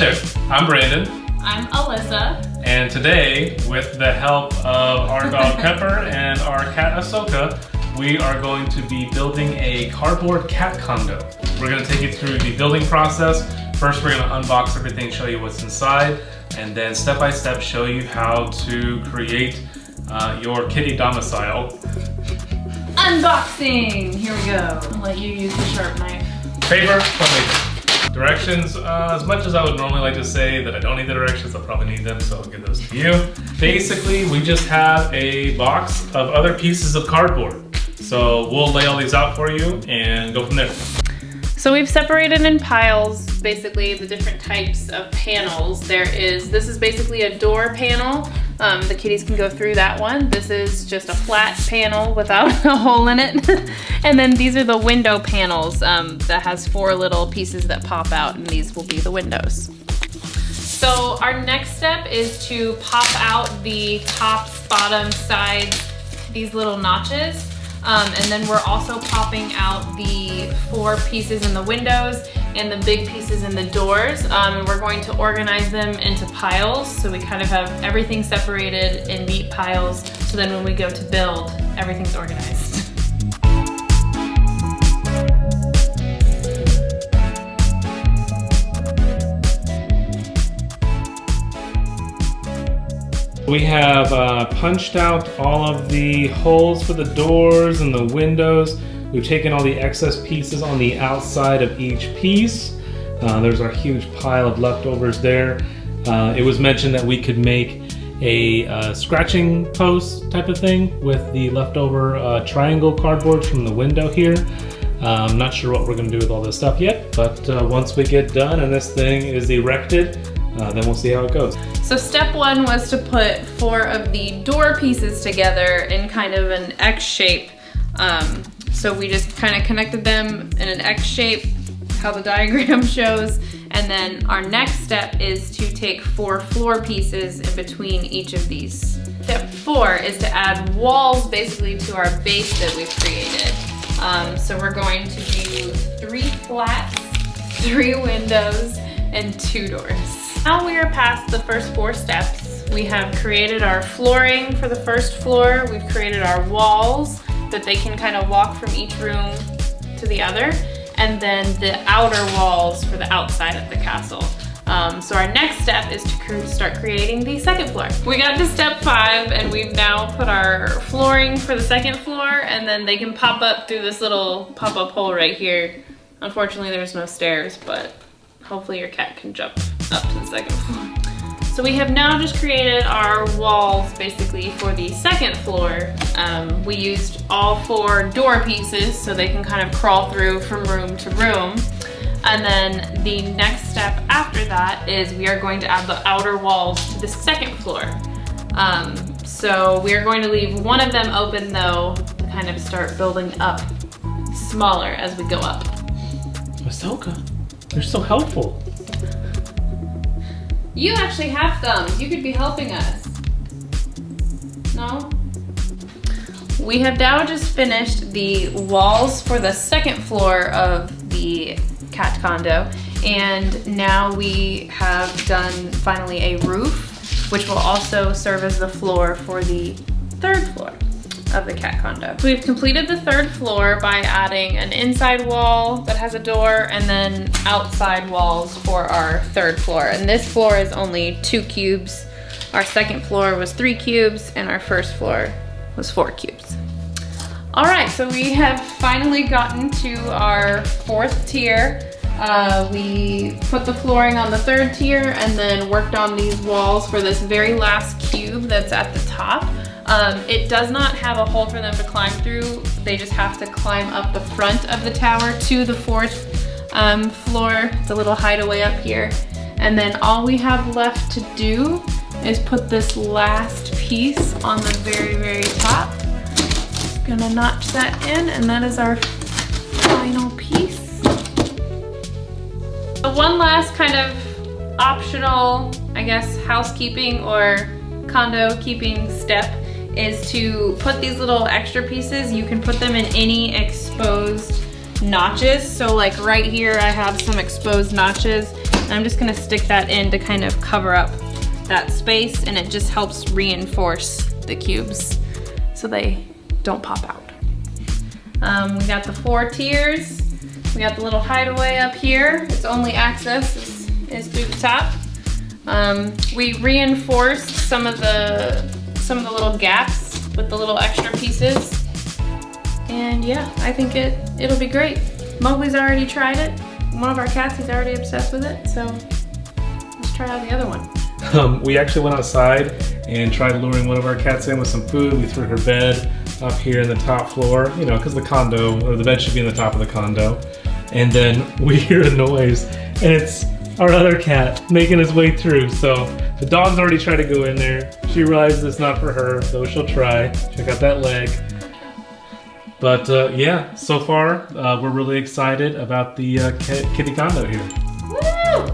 there, I'm Brandon. I'm Alyssa. And today, with the help of our dog Pepper and our cat Ahsoka, we are going to be building a cardboard cat condo. We're going to take you through the building process. First, we're going to unbox everything, show you what's inside, and then step by step show you how to create your kitty domicile. Unboxing! Here we go. I'll let you use the sharp knife. Paper, paper. Directions, as much as I would normally like to say that I don't need the directions, I'll probably need them, so I'll give those to you. Basically, we just have a box of other pieces of cardboard. So we'll lay all these out for you and go from there. So we've separated in piles, basically the different types of panels. This is basically a door panel. The kitties can go through that one. This is just a flat panel without a hole in it. And then these are the window panels that has 4 little pieces that pop out, and these will be the windows. So our next step is to pop out the tops, bottom, sides, these little notches. And then we're also popping out the 4 pieces in the windows and the big pieces in the doors. And we're going to organize them into piles, so we kind of have everything separated in neat piles, so then when we go to build, everything's organized. We have punched out all of the holes for the doors and the windows. We've taken all the excess pieces on the outside of each piece. There's our huge pile of leftovers there. It was mentioned that we could make a scratching post type of thing with the leftover triangle cardboard from the window here. I'm not sure what we're going to do with all this stuff yet, but once we get done and this thing is erected, then we'll see how it goes. So step 1 was to put 4 of the door pieces together in kind of an X shape. So we just kind of connected them in an X shape, how the diagram shows. And then our next step is to take 4 floor pieces in between each of these. Step 4 is to add walls basically to our base that we've created. So we're going to do 3 flats, 3 windows, and 2 doors. Now we are past the first 4 steps. We have created our flooring for the first floor. We've created our walls that they can kind of walk from each room to the other. And then the outer walls for the outside of the castle. So our next step is to start creating the second floor. We got to step 5 and we've now put our flooring for the second floor, and then they can pop up through this little pop-up hole right here. Unfortunately, there's no stairs, but hopefully your cat can jump up to the second floor. So we have now just created our walls basically for the second floor. We used all 4 door pieces so they can kind of crawl through from room to room. And then the next step after that is we are going to add the outer walls to the second floor. So we are going to leave one of them open though, to kind of start building up smaller as we go up. Ahsoka, you're so helpful. You actually have thumbs. You could be helping us. No? We have now just finished the walls for the second floor of the cat condo, and now we have done finally a roof, which will also serve as the floor for the third floor of the cat condo. We've completed the third floor by adding an inside wall that has a door and then outside walls for our third floor. And this floor is only 2 cubes. Our second floor was 3 cubes and our first floor was 4 cubes. All right, so we have finally gotten to our 4th tier. We put the flooring on the 3rd tier and then worked on these walls for this very last cube that's at the top. It does not have a hole for them to climb through. They just have to climb up the front of the tower to the 4th floor. It's a little hideaway up here. And then all we have left to do is put this last piece on the very, very top. Gonna notch that in, and that is our final piece. So one last kind of optional, I guess, housekeeping or condo keeping step is to put these little extra pieces. You can put them in any exposed notches. So like right here, I have some exposed notches, And I'm just gonna stick that in to kind of cover up that space, and it just helps reinforce the cubes so they don't pop out. We got the 4 tiers. We got the little hideaway up here. Its only access is through the top. We reinforced some of the little gaps with the little extra pieces. And yeah, I think it'll be great. Mowgli's already tried it. One of our cats, he's already obsessed with it, so let's try out the other one. We actually went outside and tried luring one of our cats in with some food. We threw her bed up here in the top floor, you know, because the condo, or the bed should be in the top of the condo. And then we hear a noise, and it's our other cat making his way through. So the dog's already tried to go in there. She realizes it's not for her, though she'll try. Check out that leg. But yeah, so far we're really excited about the kitty condo here. Woo!